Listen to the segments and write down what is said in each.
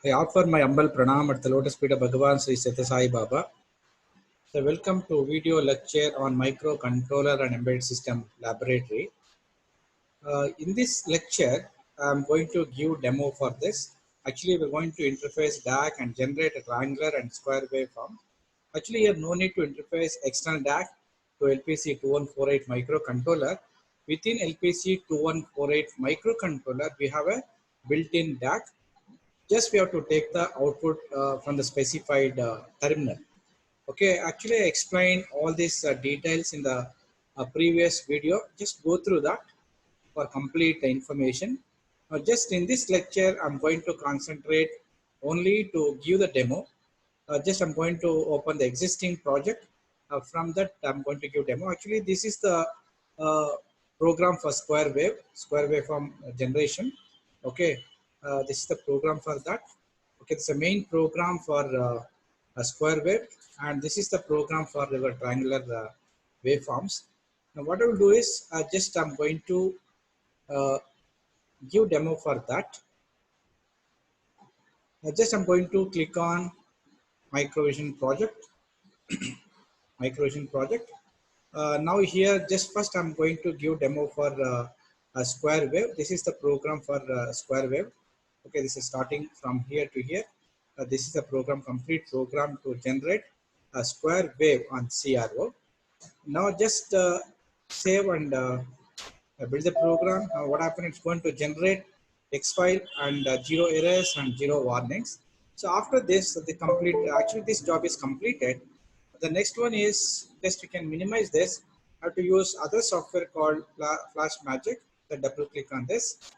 I offer my humble pranam at the lotus feet of Bhagavan Sri Sathya Sai Baba. So welcome to video lecture on microcontroller and embedded system laboratory. In this lecture, I'm going to give demo for this. Actually, we're going to interface DAC and generate a triangular and square waveform. Actually, you have no need to interface external DAC to LPC2148 microcontroller. Within LPC2148 microcontroller, we have a built-in DAC. Just we have to take the output from the specified terminal. Okay, actually I explained all these details in the previous video. Just go through that for complete information. Just in this lecture, I'm going to concentrate only to give the demo. Just I'm going to open the existing project. From that, I'm going to give demo. Actually, this is the uh, program for square waveform generation. Okay, this is the program for that. Okay, it's a main program for a square wave, and this is the program for the triangular waveforms. Now, what I will do is just I'm going to uh, give demo for that. Just I'm going to click on Microvision project. Microvision project. Now here, just first I'm going to give demo for a square wave. This is the program for square wave. Okay, this is starting from here to here. This is the program, complete program to generate a square wave on CRO. Now just save and build the program. What happens? It's going to generate text file and zero errors and zero warnings. So after this, the complete, actually this job is completed. The next one is just we can minimize this. I have to use other software called Flash Magic. So double click on this.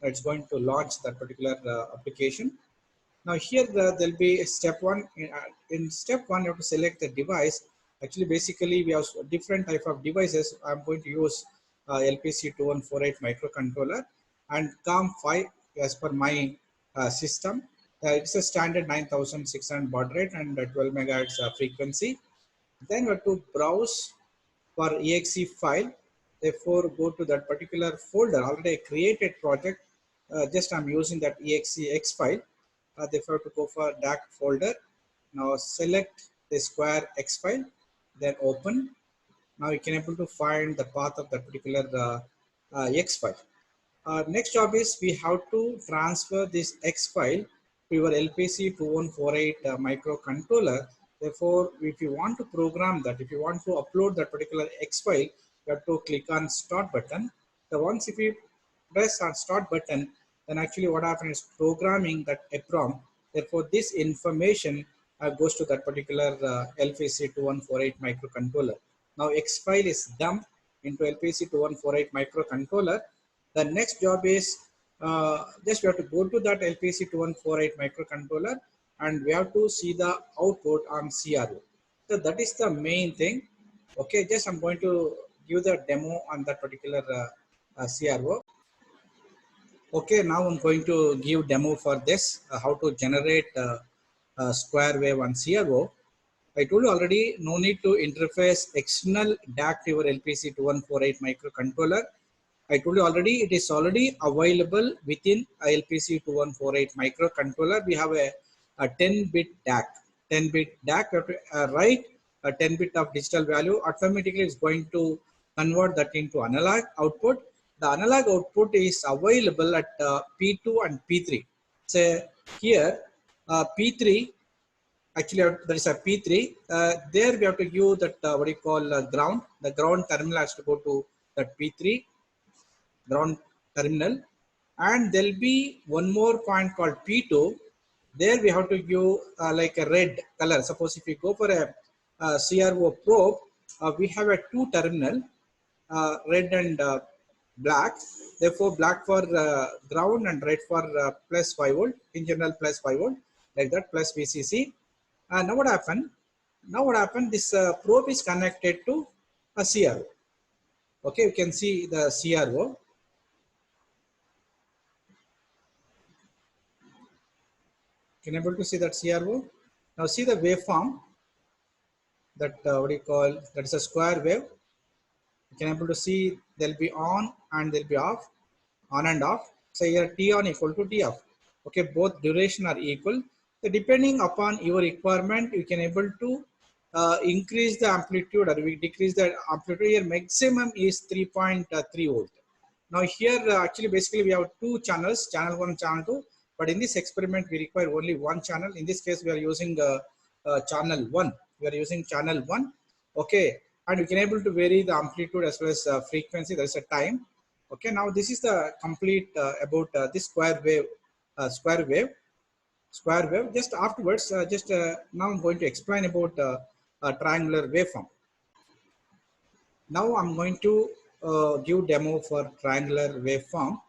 It's going to launch that particular application. Now here there'll be a step one. In step one, you have to select the device. Actually, basically we have different type of devices. I'm going to use LPC2148 microcontroller and COM5 as per my system. It's a standard 9600 baud rate and 12 megahertz frequency. Then we have to browse for exe file. Therefore, go to that particular folder. Already a created project. Just I'm using that exex file. Therefore, to go for DAC folder. Now select the square X file, then open. Now you can able to find the path of that particular X file. Next job is we have to transfer this X file to your LPC2148 microcontroller. Therefore, if you want to program that, if you want to upload that particular X file, you have to click on start button. So once if you press on start button, then actually what happens is programming that EPROM. Therefore, this information goes to that particular LPC2148 microcontroller. Now, X file is dumped into LPC2148 microcontroller. The next job is just we have to go to that LPC2148 microcontroller and we have to see the output on CRO. So that is the main thing. Okay, just I'm going to give the demo on that particular CRO. Okay, now I'm going to give demo for this, how to generate a square wave on CRO. I told you already, no need to interface external DAC to your LPC2148 microcontroller. I told you already, it is already available within LPC2148 microcontroller. We have a 10-bit DAC. 10-bit DAC, you have to write a 10-bit of digital value. Automatically, it's going to convert that into analog output. The analog output is available at P2 and P3. So here, P3, actually there is a P3. There we have to give that what you call ground. The ground terminal has to go to that P3 ground terminal, and there'll be one more point called P2. There we have to give like a red color. Suppose if you go for a CRO probe, we have a two terminal, red and black. Therefore, black for ground and red for plus 5 volt. In general, plus 5 volt, like that, plus VCC. Now what happened? Now what happened? This probe is connected to a CRO. Okay, you can see the CRO. Can you able to see that CRO? Now see the waveform that what do you call, that is a square wave. You can able to see they'll be on and they'll be off, on and off. So here T on equal to T off. Okay, both duration are equal. So depending upon your requirement, you can able to increase the amplitude or we decrease the amplitude. Here maximum is 3.3 volt. Now here actually basically we have two channels, channel 1, channel 2, but in this experiment we require only one channel. In this case we are using channel 1. We are using channel 1. Okay, and we can able to vary the amplitude as well as frequency. There is a time. Okay, now this is the complete about this square wave. Just afterwards, just now I'm going to explain about triangular waveform. Now I'm going to give demo for triangular waveform.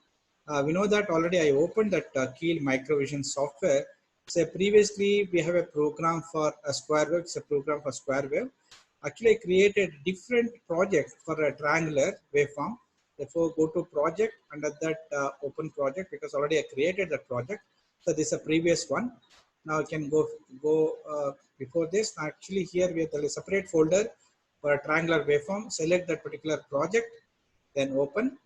We know that already I opened that Keel Microvision software. So previously we have a program for a square wave. It's a program for square wave. Actually, I created different project for a triangular waveform. Therefore, go to project under that open project because already I created that project. So this is a previous one. Now I can go before this. Actually, here we have a separate folder for a triangular waveform. Select that particular project, then open.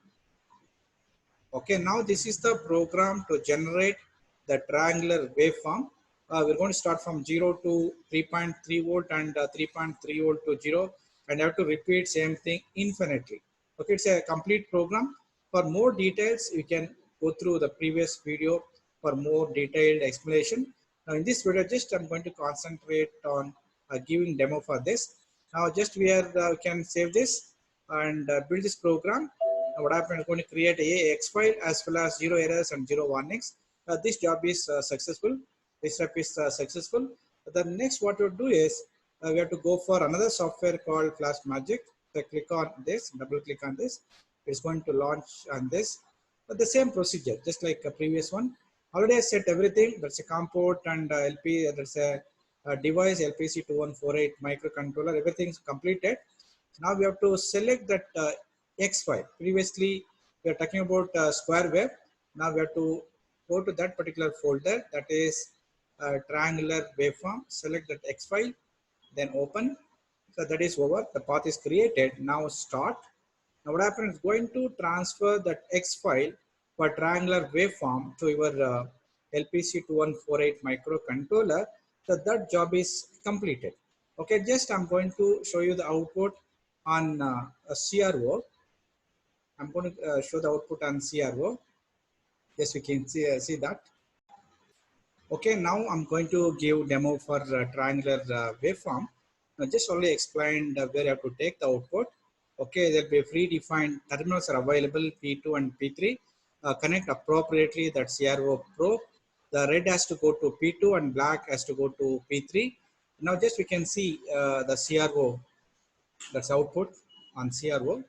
Okay, now this is the program to generate the triangular waveform. We're going to start from 0 to 3.3 volt and 3.3 volt to 0 and have to repeat same thing infinitely. Okay, it's a complete program. For more details, you can go through the previous video for more detailed explanation. Now in this video, just I'm going to concentrate on giving demo for this. Now just we can save this and build this program. What happens is going to create a X file as well as zero errors and zero warnings. This job is successful. This step is successful. The next what we do is we have to go for another software called Flash Magic. So click on this, double click on this. It's going to launch on this. But the same procedure, just like a previous one. Already I set everything. There's a COM port and LP. There's a device LPC2148 microcontroller. Everything's completed. Now we have to select that X file. Previously, we are talking about square wave. Now we have to go to that particular folder, that is triangular waveform. Select that X file, then open. So that is over. The path is created. Now start. Now what happens is going to transfer that X file for triangular waveform to your LPC2148 microcontroller. So that job is completed. Okay, just I'm going to show you the output on a CRO. I'm going to show the output on CRO. Yes, we can see that. Okay, now I'm going to give demo for triangular waveform. Now just only explained where you have to take the output. Okay, there'll be predefined terminals are available P2 and P3. Connect appropriately that CRO probe. The red has to go to P2 and black has to go to P3. Now just we can see the CRO, that's output on CRO.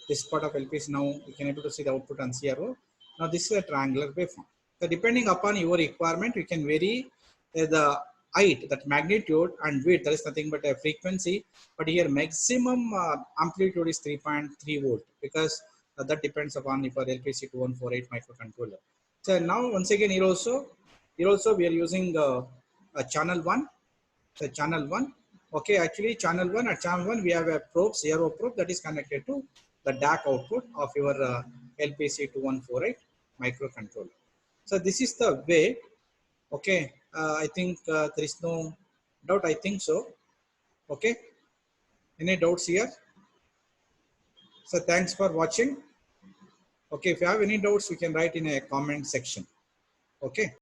This part of LPC now you can able to see the output on CRO. Now this is a triangular waveform. So depending upon your requirement, you can vary the height, that magnitude and width. There is nothing but a frequency. But here maximum amplitude is 3.3 volt because that depends upon your LPC2148 microcontroller. So now once again here also we are using a channel 1. So channel 1. Okay, actually channel 1, at channel 1 we have a probe, CRO probe that is connected to the DAC output of your LPC2148 microcontroller. So this is the way. Okay, I think there is no doubt. I think so. Okay, any doubts here? So thanks for watching. Okay, if you have any doubts, you can write in a comment section. Okay.